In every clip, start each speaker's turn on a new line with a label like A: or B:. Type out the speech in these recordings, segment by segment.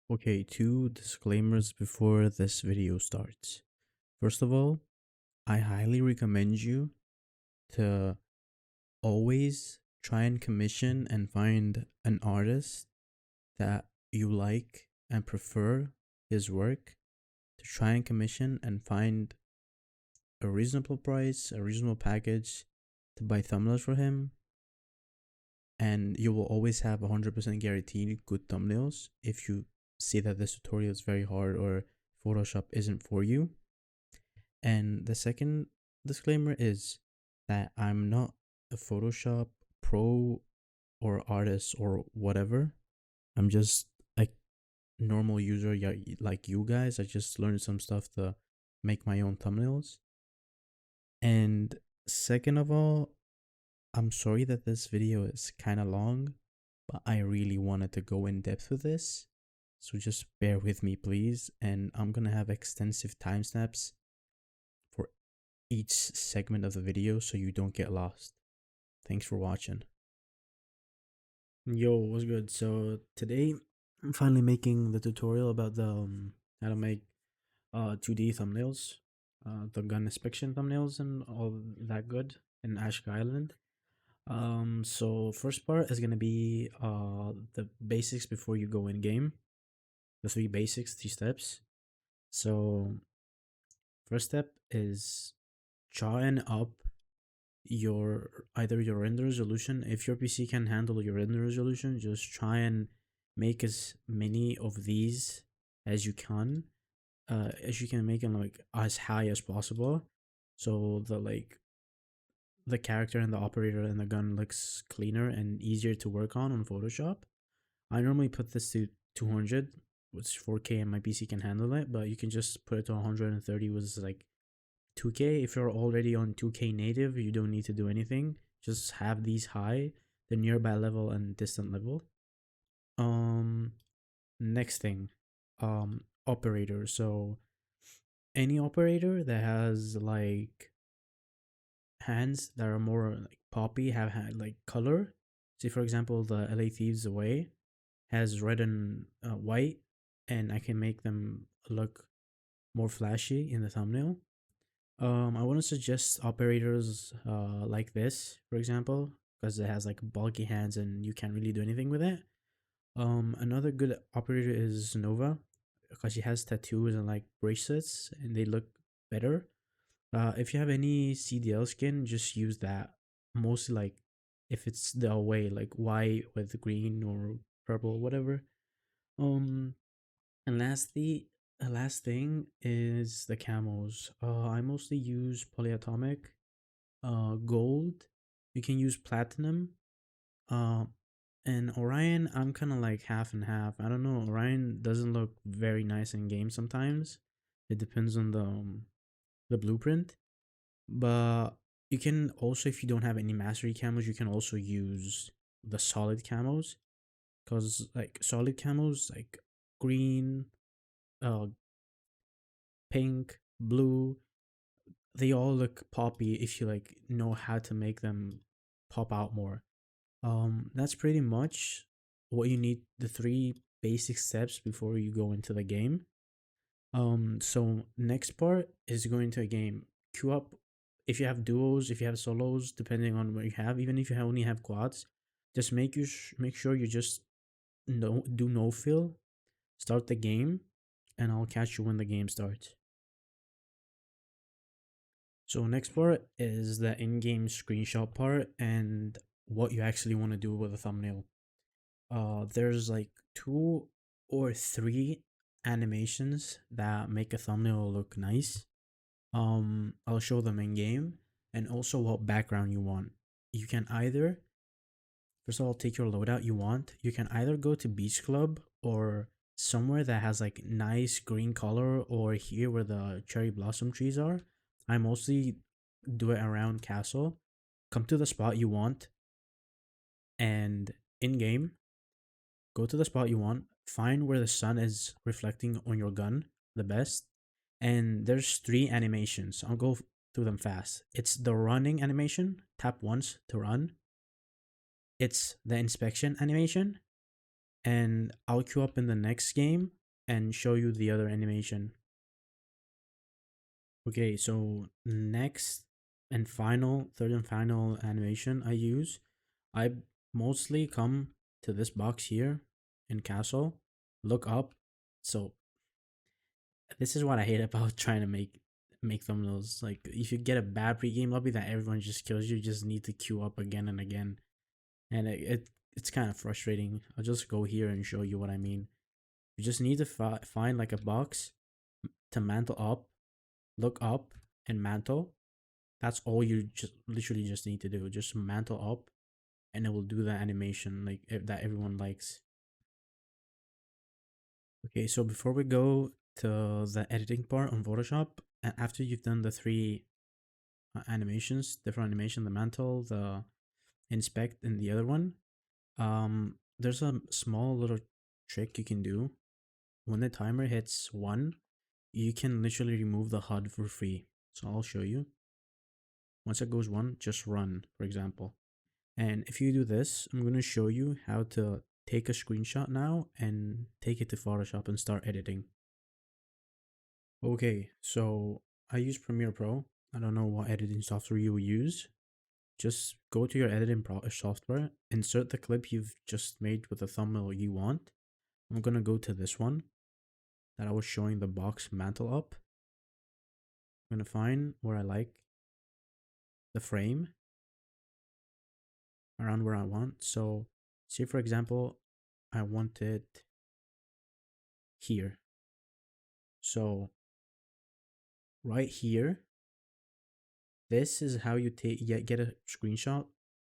A: Okay, two disclaimers before this video starts. First of all, I highly recommend you to always try and commission and find an artist that you like and prefer his work, to try and commission and find a reasonable price, a reasonable package to buy thumbnails for him, and you will always have 100% guaranteed good thumbnails if you see that this tutorial is very hard or Photoshop isn't for you. And the second disclaimer is that I'm not a Photoshop pro or artist or whatever. I'm just a normal user like you guys. I just learned some stuff to make my own thumbnails. And second of all, I'm sorry that this video is kind of long, but I really wanted to go in depth with this. So just bear with me, please. And I'm going to have extensive timestamps for each segment of the video so you don't get lost. Thanks for watching. Yo, what's good? So today I'm finally making the tutorial about the how to make 2D thumbnails, the gun inspection thumbnails and all that good in Ashka Island. So first part is gonna be the basics before you go in game. The three basics, 3 steps. So first step is trying up your either your render resolution. If your PC can handle your render resolution, just try and make as many of these as you can. As you can make them like as high as possible, so the character and the operator and the gun looks cleaner and easier to work on Photoshop. I normally put this to 200, which 4K, and my PC can handle it, but you can just put it to 130, which is like 2K. If you're already on 2K native, you don't need to do anything. Just have these high, the nearby level and distant level. Next thing, operator. So any operator that has like hands that are more like poppy, have like color. Say for example, the LA Thieves Away has red and white, and I can make them look more flashy in the thumbnail. I wouldn't suggest operators like this, for example, because it has like bulky hands and you can't really do anything with it. Another good operator is Nova, because she has tattoos and like bracelets, and they look better. If you have any CDL skin, just use that. Mostly like if it's the away, like white with green or purple, whatever. Um, and lastly, the last thing is the camos. I mostly use polyatomic, gold. You can use platinum. Uh, and Orion, I'm kind of like half and half. I don't know. Orion doesn't look very nice in game sometimes. It depends on the blueprint. But you can also, if you don't have any mastery camos, you can also use the solid camos, because like solid camos like green, uh, pink, blue, they all look poppy if you like know how to make them pop out more. That's pretty much what you need, the three basic steps before you go into the game. So next part is going to a game. Queue up if you have duos, if you have solos, depending on what you have. Even if you only have quads, just make sure you just no fill, start the game, and I'll catch you when the game starts. So next part is the in-game screenshot part and what you actually want to do with a thumbnail. There's like 2 or 3 animations that make a thumbnail look nice. I'll show them in game, and also what background you want. You can either, first of all, take your loadout you want. You can either go to Beach Club or somewhere that has like nice green color, or here where the cherry blossom trees are. I mostly do it around castle. Come to the spot you want, and in game, go to the spot you want, find where the sun is reflecting on your gun the best, and there's 3 animations. I'll go through them fast. It's the running animation, tap once to run. It's the inspection animation, and I'll queue up in the next game and show you the other animation. Okay, so next and final, third and final animation I mostly come to this box here in castle, look up. So this is what I hate about trying to make thumbnails. Like if you get a bad pregame lobby that everyone just kills you, you just need to queue up again and again, and it's kind of frustrating. I'll just go here and show you what I mean. You just need to find like a box to mantle up, look up, and mantle. That's all you just literally just need to do. Just mantle up, and it will do the animation like that everyone likes. Okay, so before we go to the editing part on Photoshop, and after you've done the three animations, different animation, the mantle, the inspect, and the other one, there's a small little trick you can do. When the timer hits 1, you can literally remove the HUD for free. So I'll show you. Once it goes 1, just run, for example. And if you do this, I'm going to show you how to take a screenshot now and take it to Photoshop and start editing. Okay, so I use Premiere Pro. I don't know what editing software you will use. Just go to your editing software, insert the clip you've just made with the thumbnail you want. I'm going to go to this one that I was showing the box mantle up. I'm going to find where I like the frame around where I want. So say for example, I want it here. So right here, this is how you get a screenshot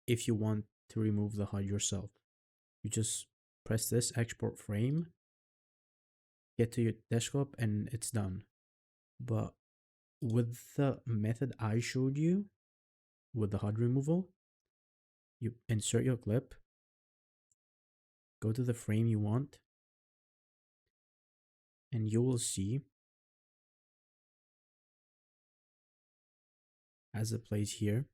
A: if you want to remove the HUD yourself. You just press this export frame, get to your desktop, and it's done. But with the method I showed you with the HUD removal, you insert your clip, go to the frame you want, and you will see as it plays here,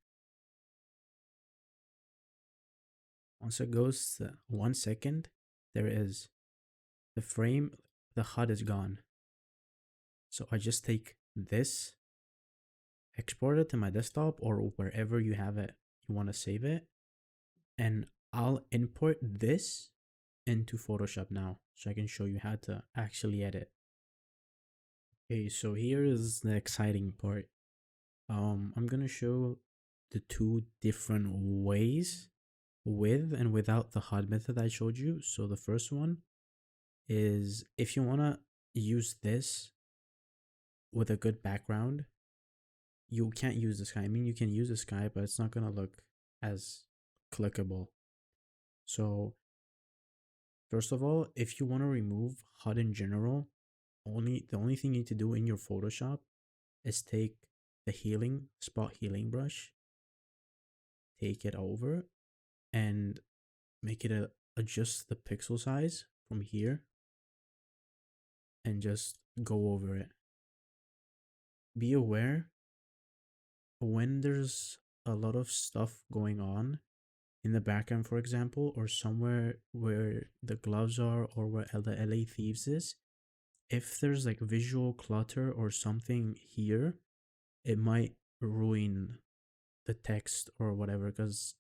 A: once it goes 1 second, there is the frame, the HUD is gone. So I just take this, export it to my desktop or wherever you have it, you want to save it, and I'll import this into Photoshop now so I can show you how to actually edit. Okay, so here is the exciting part. I'm gonna show the two different ways with and without the HUD method I showed you. So the first one is if you wanna use this with a good background, you can't use the sky. I mean, you can use the sky, but it's not gonna look as clickable. So first of all, if you want to remove HUD in general, the only thing you need to do in your Photoshop is take the spot healing brush, take it over, and make it adjust the pixel size from here, and just go over it. Be aware when there's a lot of stuff going on in the background, for example, or somewhere where the gloves are or where the LA Thieves is, if there's like visual clutter or something here, it might ruin the text or whatever, because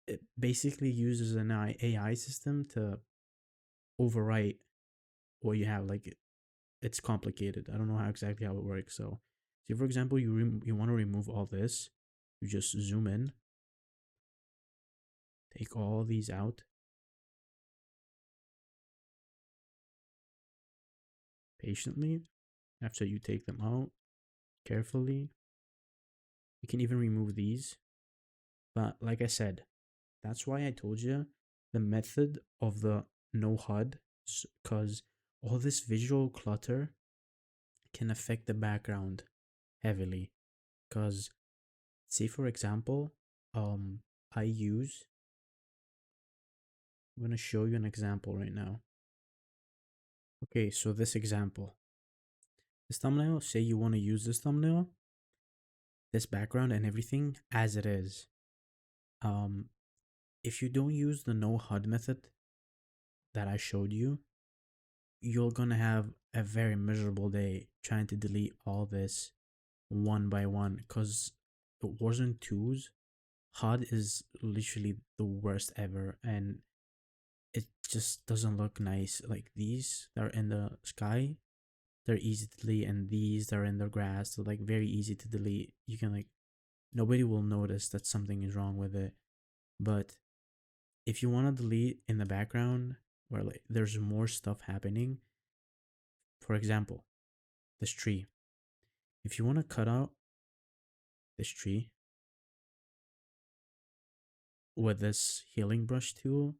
A: it basically uses an AI system to overwrite what you have. Like it's complicated. I don't know how exactly how it works. So, say for example, you want to remove all this, you just zoom in, take all these out patiently. After you take them out carefully, you can even remove these. But like I said, that's why I told you the method of the no HUD, because all this visual clutter can affect the background heavily. Because say for example, I use, I'm gonna show you an example right now. Okay, so this example, this thumbnail, say you want to use this thumbnail, this background and everything as it is. If you don't use the no HUD method, that I showed you, you're gonna have a very miserable day trying to delete all this one by one because Warzone 2's HUD is literally the worst ever, and it just doesn't look nice. Like these that are in the sky, they're easy to delete, and these that are in the grass, they're like very easy to delete. You can like nobody will notice that something is wrong with it. But if you want to delete in the background where like there's more stuff happening, for example, this tree. If you want to cut out this tree with this healing brush tool,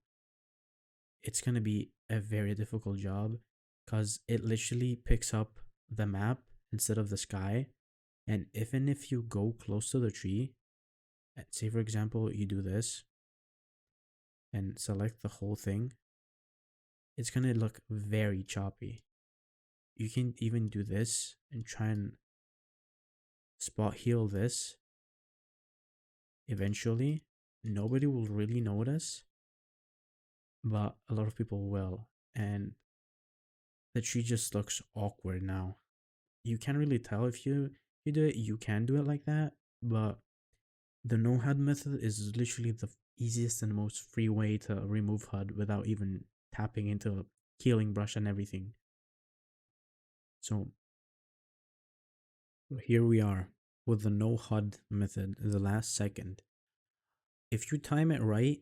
A: it's going to be a very difficult job because it literally picks up the map instead of the sky. And even if you go close to the tree, say for example, you do this and select the whole thing, it's going to look very choppy. You can even do this and try and spot heal this. Eventually, nobody will really notice, but a lot of people will. And the tree just looks awkward now. You can't really tell if you do it. You can do it like that, but the no HUD method is literally the easiest and most free way to remove HUD without even tapping into a healing brush and everything. So here we are with the no HUD method in the last second. If you time it right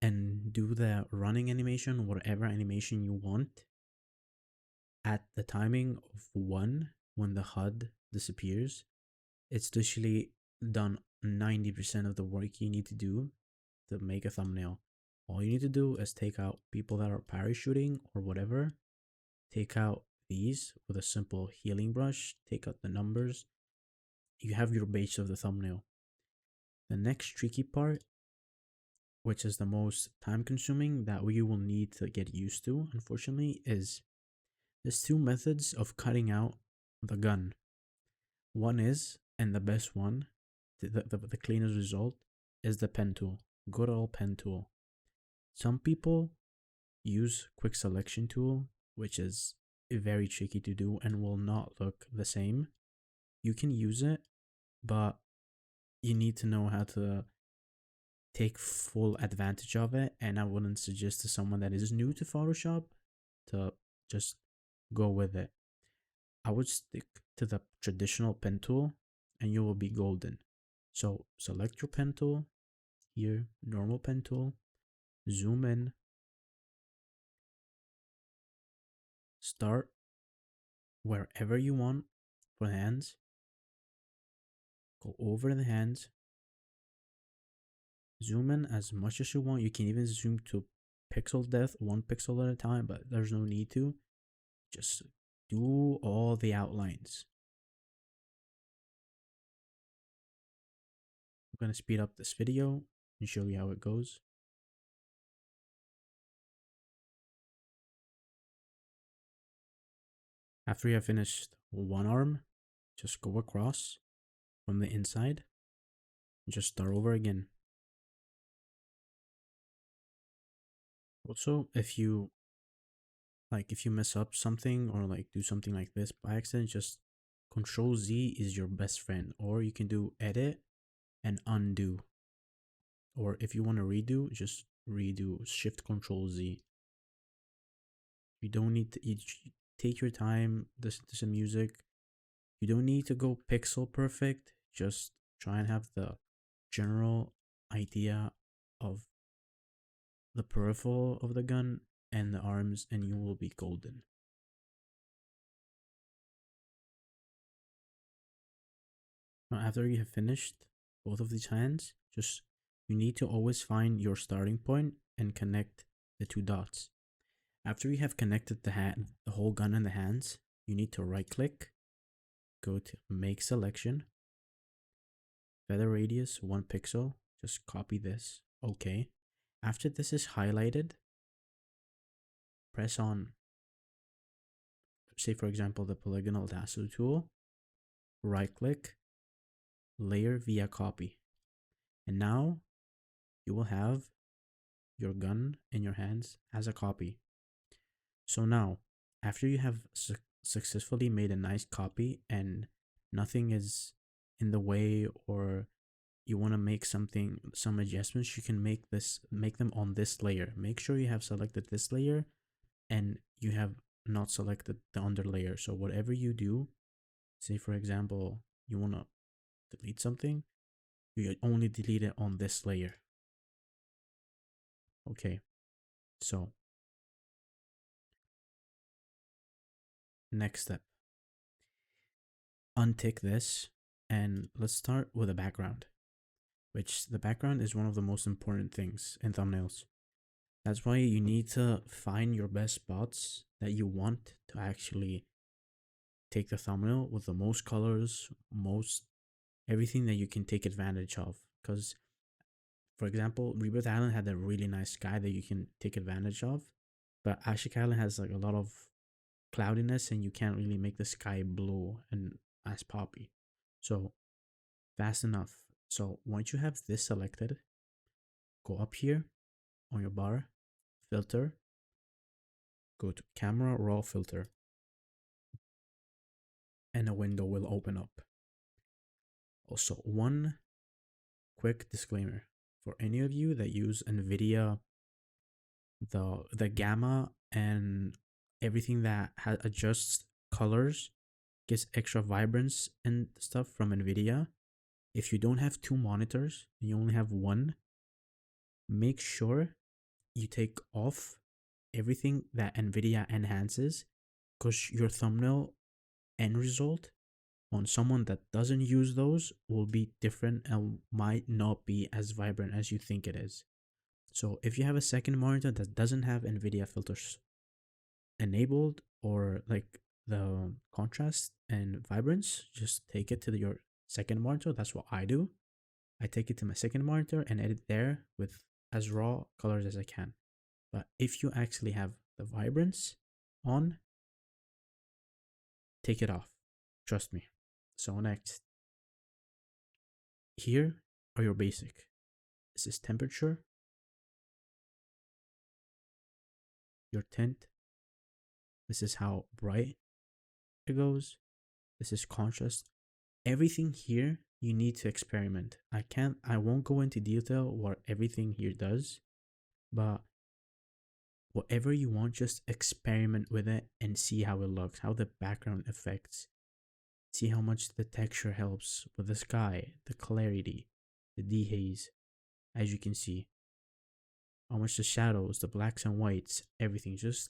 A: and do the running animation, whatever animation you want, at the timing of 1 when the HUD disappears, it's literally done 90% of the work you need to do to make a thumbnail. All you need to do is take out people that are parachuting or whatever, take out these with a simple healing brush, take out the numbers. You have your base of the thumbnail. The next tricky part, which is the most time consuming that we will need to get used to, unfortunately, is there's two methods of cutting out the gun. One is, and the best one, the cleanest result, is the pen tool. Good old pen tool. Some people use quick selection tool, which is very tricky to do and will not look the same. You can use it, but you need to know how to take full advantage of it, and I wouldn't suggest to someone that is new to Photoshop to just go with it. I would stick to the traditional pen tool and you will be golden. So select your pen tool here, normal pen tool, zoom in, start wherever you want for the hands, go over the hands, zoom in as much as you want. You can even zoom to pixel depth, 1 pixel at a time, but there's no need to. Just do all the outlines. I'm going to speed up this video and show you how it goes. After you have finished one arm, just go across from the inside and just start over again. Also, if you mess up something or like do something like this by accident, just Control Z is your best friend, or you can do edit and undo. Or if you want to redo, just redo, Shift Control Z. You don't need to take your time, listen to some music. You don't need to go pixel perfect. Just try and have the general idea of the peripheral of the gun and the arms, and you will be golden. Now, after you have finished both of these hands, you need to always find your starting point and connect the two dots. After you have connected the whole gun and the hands, you need to right click, go to make selection, feather radius 1 pixel, just copy this, okay. After this is highlighted, press on, say for example, the polygonal lasso tool, right click, layer via copy. And now you will have your gun in your hands as a copy. So now, after you have successfully made a nice copy and nothing is in the way, or you want to make some adjustments, you can make them on this layer. Make sure you have selected this layer and you have not selected the under layer. So whatever you do, say for example, you want to delete something, you only delete it on this layer. Okay, so next step, untick this and let's start with a background, which the background is one of the most important things in thumbnails. That's why you need to find your best spots that you want to actually take the thumbnail with the most colors, most everything that you can take advantage of. Because, for example, Rebirth Island had a really nice sky that you can take advantage of, but Ashik Island has like a lot of cloudiness and you can't really make the sky blue and as poppy. So, fast enough. So, once you have this selected, go up here on your bar, filter, go to camera raw filter, and a window will open up. Also, one quick disclaimer for any of you that use NVIDIA, the gamma and everything that adjusts colors, gets extra vibrance and stuff from NVIDIA. If you don't have two monitors and you only have one, make sure you take off everything that NVIDIA enhances, because your thumbnail end result on someone that doesn't use those will be different and might not be as vibrant as you think it is. So if you have a second monitor that doesn't have NVIDIA filters enabled, or like the contrast and vibrance, just take it to your second monitor. That's what I do. I take it to my second monitor and edit there with as raw colors as I can. But if you actually have the vibrance on, take it off. Trust me. So next, here are your basic. This is temperature, your tint. This is how bright it goes. This is contrast. Everything here you need to experiment. I won't go into detail what everything here does, but whatever you want, just experiment with it and see how it looks, how the background affects. See how much the texture helps with the sky, the clarity, the dehaze, as you can see. How much the shadows, the blacks and whites, everything. Just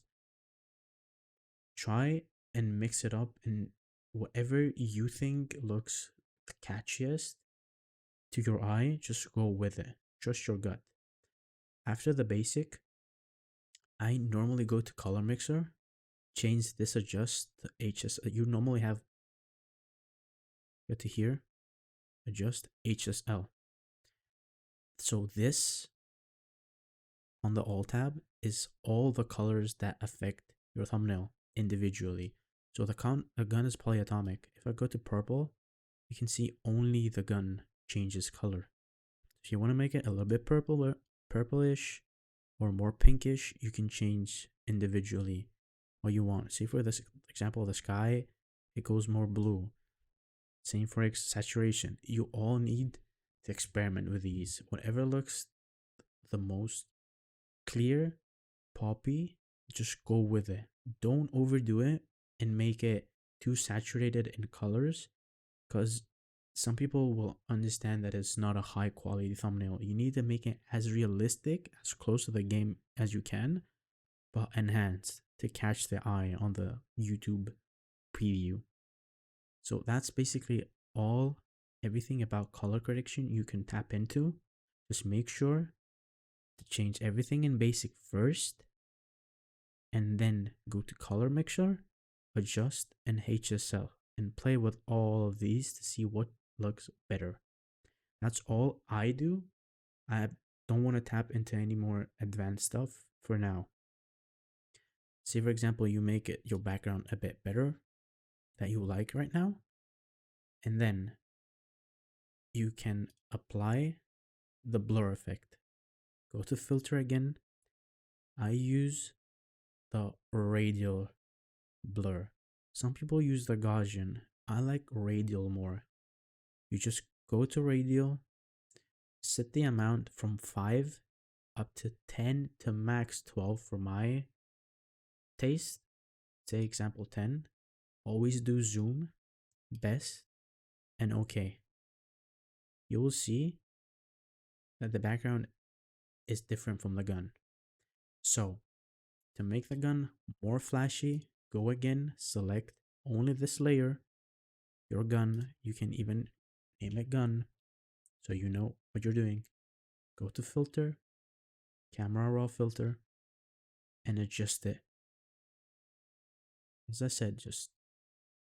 A: try and mix it up, and whatever you think looks the catchiest to your eye, just go with it. Trust your gut. After the basic, I normally go to color mixer, change this adjust to HS. You normally have, go to here, adjust HSL. So this on the Alt tab is all the colors that affect your thumbnail individually. So the gun is polyatomic. If I go to purple, you can see only the gun changes color. If you want to make it a little bit purplish or more pinkish, you can change individually what you want. See, for this example, the sky, it goes more blue. Same for saturation. You all need to experiment with these. Whatever looks the most clear, poppy, just go with it. Don't overdo it and make it too saturated in colors, because some people will understand that it's not a high quality thumbnail. You need to make it as realistic, as close to the game as you can, but enhanced to catch the eye on the YouTube preview. So that's basically everything about color correction you can tap into. Just make sure to change everything in basic first, and then go to color mixer, adjust, and HSL, and play with all of these to see what looks better. That's all I do. I don't want to tap into any more advanced stuff for now. Say for example, you make it your background a bit better that you like right now, and then you can apply the blur effect. Go to filter again. I use the radial blur. Some people use the Gaussian. I like radial more. You just go to radial, set the amount from 5 up to 10 to max 12 for my taste. Say example 10. Always do zoom, best, and okay. You will see that the background is different from the gun. So, to make the gun more flashy, go again, select only this layer, your gun. You can even name it gun so you know what you're doing. Go to filter, camera raw filter, and adjust it. As I said, just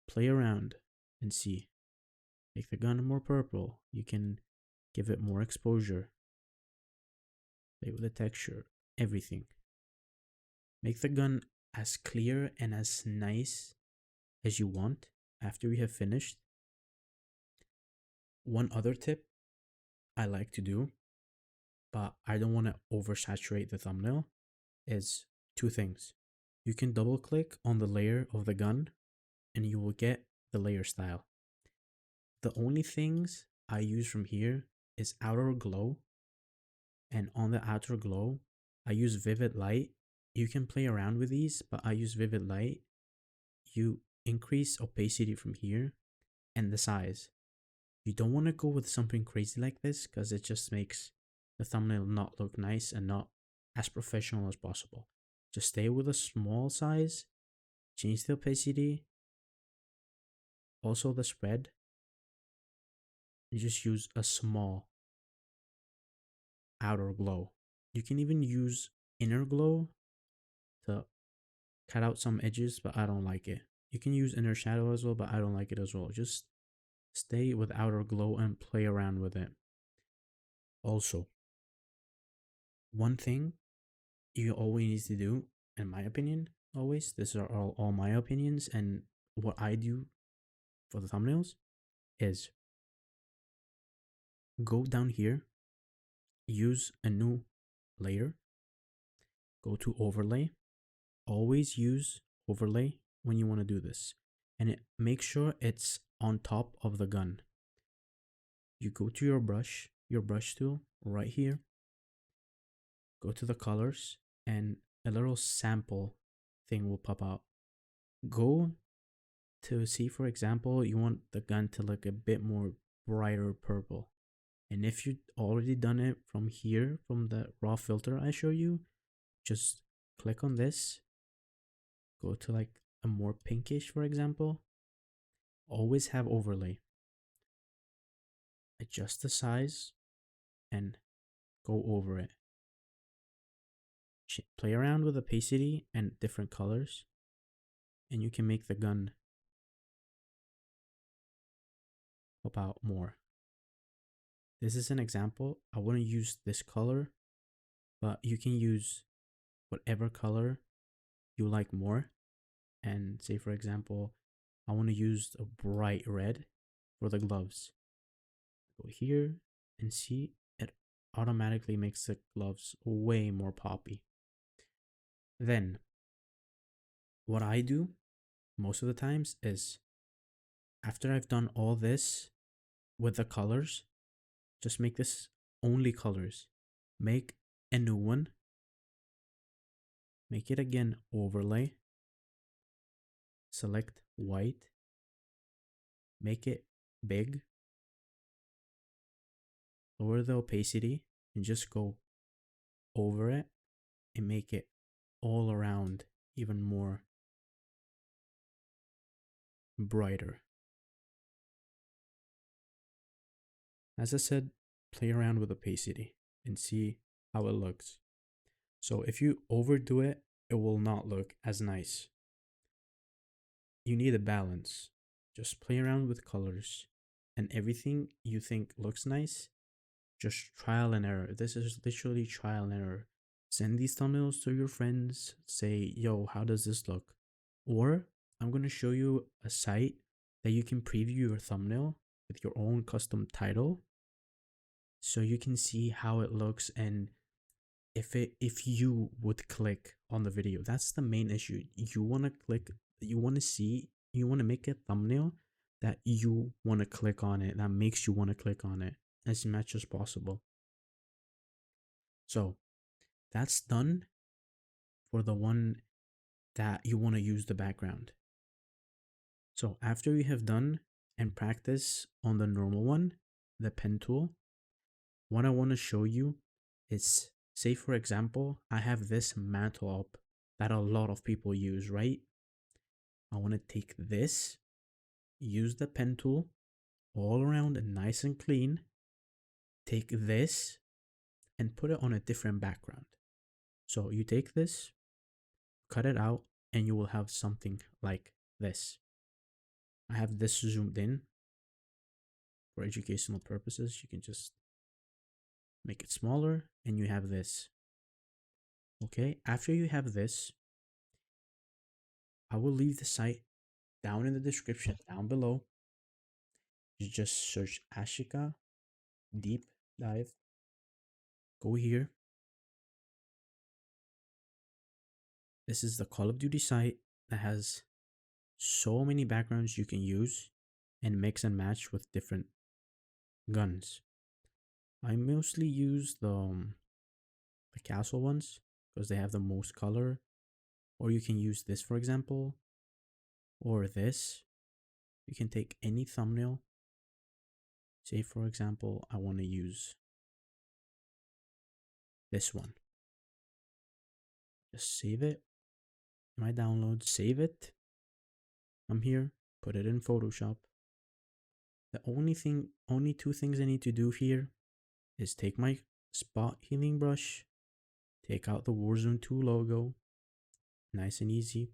A: play around and see. Make the gun more purple. You can give it more exposure. Play with the texture, everything. Make the gun as clear and as nice as you want after you have finished. One other tip I like to do, but I don't want to oversaturate the thumbnail, is two things. You can double click on the layer of the gun and you will get the layer style. The only things I use from here is outer glow, and on the outer glow I use vivid light. You can play around with these, but I use vivid light. You increase opacity from here and the size. You don't want to go with something crazy like this because it just makes the thumbnail not look nice and not as professional as possible. Just stay with a small size, change the opacity, also the spread, and just use a small outer glow. You can even use inner glow to cut out some edges, but I don't like it. You can use inner shadow as well, but I don't like it as well. Just stay with outer glow and play around with it. Also, one thing you always need to do, in my opinion, always, these are all my opinions and what I do for the thumbnails, is go down here, use a new layer, go to overlay. Always use overlay when you want to do this, and make sure it's on top of the gun. You go to your brush tool right here, go to the colors, and a little sample thing will pop out. Go to see, for example, you want the gun to look a bit more brighter purple. And if you've already done it from here, from the raw filter I show you, just click on this, go to like a more pinkish, for example. Always have overlay. Adjust the size and go over it. Play around with opacity and different colors, and you can make the gun pop out more. This is an example. I wouldn't use this color, but you can use whatever color you like more. And say, for example, I want to use a bright red for the gloves. Go here and see, it automatically makes the gloves way more poppy. Then, what I do most of the times is, after I've done all this with the colors, just make this only colors. Make a new one. Make it again overlay. Select white. Make it big. Lower the opacity and just go over it and make it all around even more brighter. As I said, play around with opacity and see how it looks. So if you overdo it, it will not look as nice. You need a balance. Just play around with colors, and everything you think looks nice, just trial and error. This is literally trial and error. Send these thumbnails to your friends. Say, yo, how does this look? Or I'm going to show you a site that you can preview your thumbnail with your own custom title, so you can see how it looks and if you would click on the video. That's the main issue. You want to click, you want to see, you want to make a thumbnail that you want to click on it, that makes you want to click on it as much as possible. So that's done for the one that you want to use the background. So after you have done and practice on the normal one, the pen tool, what I want to show you is, say for example, I have this mantle up that a lot of people use, right? I want to take this, use the pen tool all around and nice and clean, take this and put it on a different background. So you take this, cut it out, and you will have something like this. I have this zoomed in for educational purposes. You can just make it smaller and you have this. Okay, after you have this, I will leave the site down in the description down below. You just search Ashika Deep Dive. Go here. This is the Call of Duty site that has so many backgrounds you can use and mix and match with different guns. I mostly use the castle ones because they have the most color. Or you can use this, for example, or this. You can take any thumbnail. Say for example, I want to use this one. Just save it. My download, save it. I'm here, put it in Photoshop. The only two things I need to do here is take my spot healing brush, take out the Warzone 2 logo, nice and easy,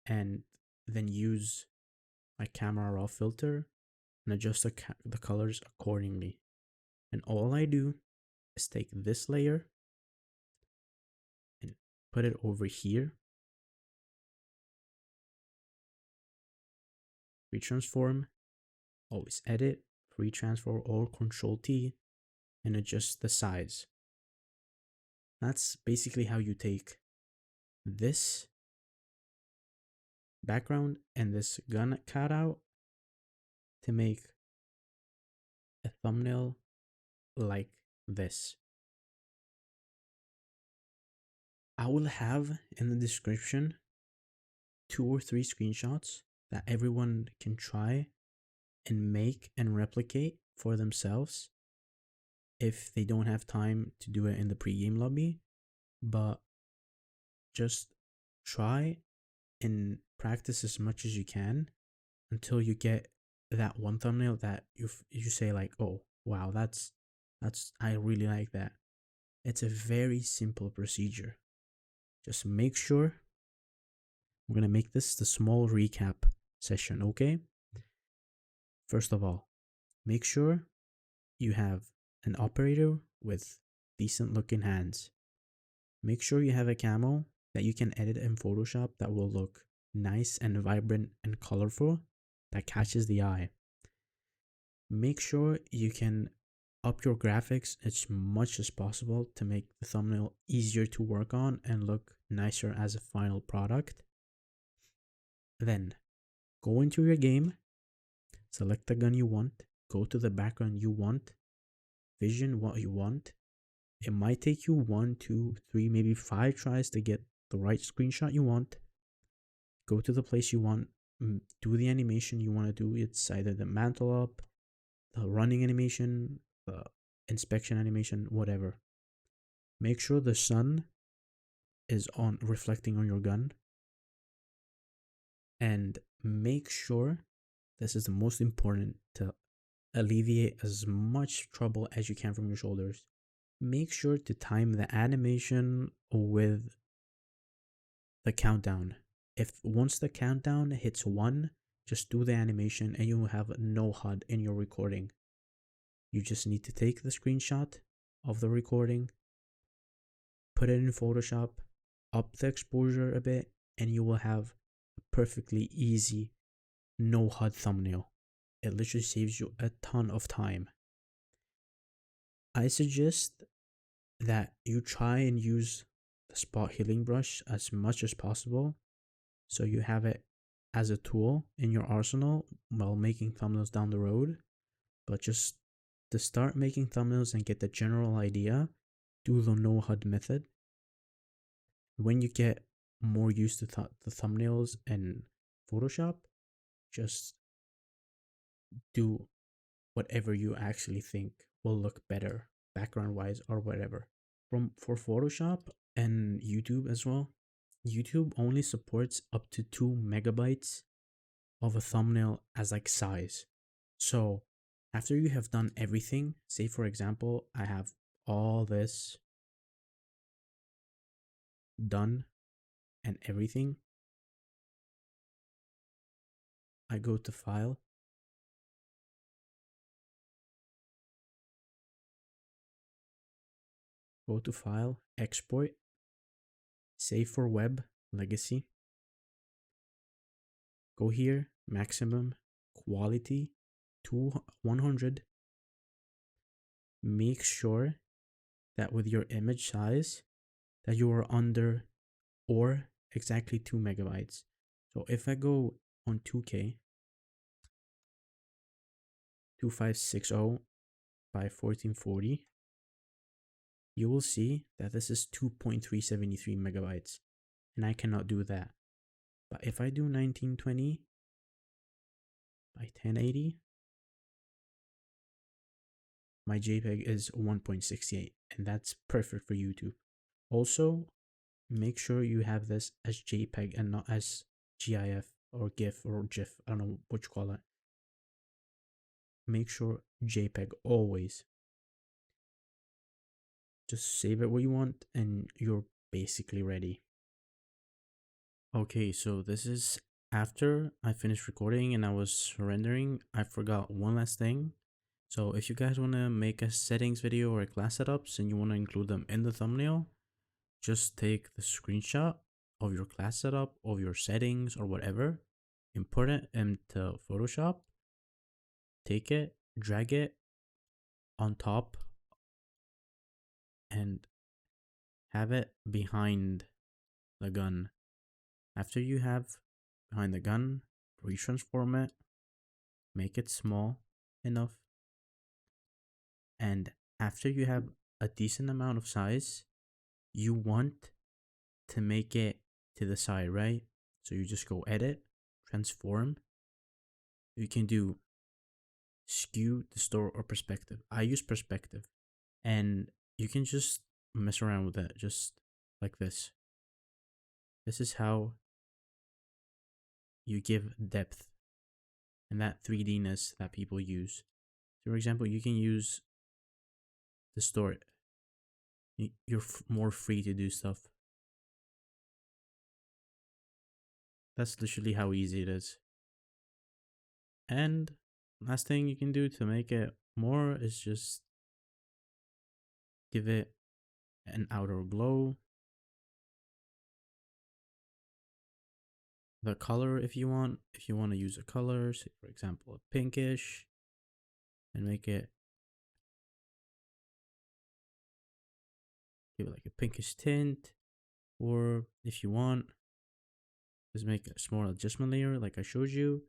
A: and then use my camera raw filter and adjust the colors accordingly. And all I do is take this layer and put it over here, retransform, always edit, free transform or Control T, and adjust the size. That's basically how you take this background and this gun cutout to make a thumbnail like this. I will have in the description 2 or 3 screenshots that everyone can try and make and replicate for themselves if they don't have time to do it in the pre-game lobby, but just try and practice as much as you can until you get that one thumbnail that you say like, oh wow, that's I really like that. It's a very simple procedure. Just make sure. We're gonna make this the small recap session, okay? First of all, make sure you have an operator with decent looking hands. Make sure you have a camo that you can edit in Photoshop that will look nice and vibrant and colorful, that catches the eye. Make sure you can up your graphics as much as possible to make the thumbnail easier to work on and look nicer as a final product. Then go into your game, select the gun you want, go to the background you want, vision what you want. It might take you 1, 2, 3, maybe 5 tries to get the right screenshot you want. Go to the place you want, do the animation you want to do. It's either the mantle up, the running animation, the inspection animation, whatever. Make sure the sun is on, reflecting on your gun. And make sure, this is the most important, to alleviate as much trouble as you can from your shoulders. Make sure to time the animation with the countdown. If once the countdown hits 1, just do the animation and you will have no HUD in your recording. You just need to take the screenshot of the recording, put it in Photoshop, up the exposure a bit, and you will have a perfectly easy no HUD thumbnail. It literally saves you a ton of time. I suggest that you try and use the spot healing brush as much as possible, so you have it as a tool in your arsenal while making thumbnails down the road. But just to start making thumbnails and get the general idea, do the no HUD method. When you get more used to the thumbnails in Photoshop, just do whatever you actually think will look better background wise or whatever. For Photoshop and YouTube as well, YouTube only supports up to 2 MB of a thumbnail as like size. So after you have done everything, say for example, I have all this done and everything, I go to file, export, save for web, legacy, go here, maximum quality to 100. Make sure that with your image size that you are under or exactly 2 MB. So if I go on 2K, 2560 by 1440, you will see that this is 2.373 MB, and I cannot do that. But if I do 1920 by 1080, my JPEG is 1.68, and that's perfect for YouTube. Also, make sure you have this as JPEG and not as GIF or GIF or GIF. I don't know what you call it. Make sure JPEG always. Just save it where you want and you're basically ready. Okay, so this is after I finished recording and I was rendering. I forgot one last thing. So if you guys want to make a settings video or a class setups and you want to include them in the thumbnail, just take the screenshot of your class setup, of your settings or whatever, import it into Photoshop, take it, drag it on top, and have it behind the gun. After you have behind the gun, retransform it, make it small enough, and after you have a decent amount of size, you want to make it to the side, right? So you just go edit, transform. You can do skew, distort, or perspective. I use perspective, and you can just mess around with it just like this. This is how you give depth and that 3D-ness that people use. So for example, you can use distort. You're more free to do stuff. That's literally how easy it is. And last thing you can do to make it more is just give it an outer glow. The color if you want to use a color, say for example a pinkish, and make it, give it like a pinkish tint. Or if you want, just make a small adjustment layer like I showed you.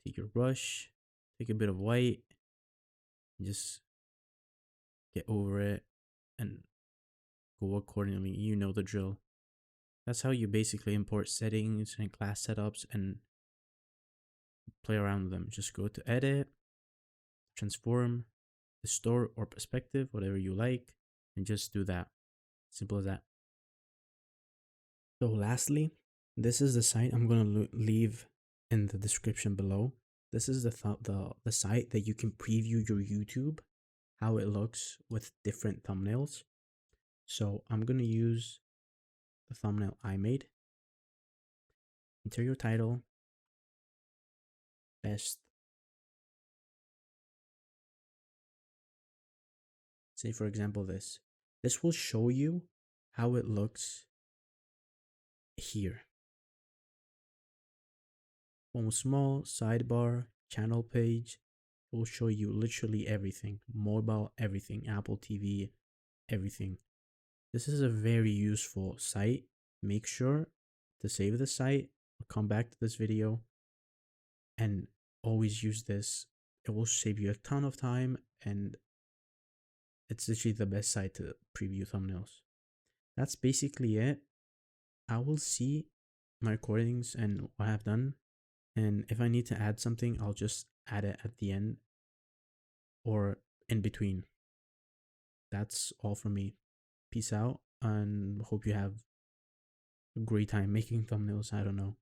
A: Take your brush, take a bit of white, and just get over it and go accordingly. You know the drill. That's how you basically import settings and class setups and play around with them. Just go to edit, transform, distort or perspective, whatever you like, and just do that. Simple as that. So lastly, this is the site I'm going to leave in the description below. This is the site that you can preview your YouTube, how it looks with different thumbnails. So I'm going to use the thumbnail I made. Enter your title, best. Say for example this. This will show you how it looks here. One small sidebar, channel page. It will show you literally everything. Mobile, everything. Apple TV, everything. This is a very useful site. Make sure to save the site, come back to this video, and always use this. It will save you a ton of time, and it's literally the best site to preview thumbnails. That's basically it. I will see my recordings and what I've done, and if I need to add something, I'll just add it at the end or in between. That's all from me. Peace out, and hope you have a great time making thumbnails. I don't know.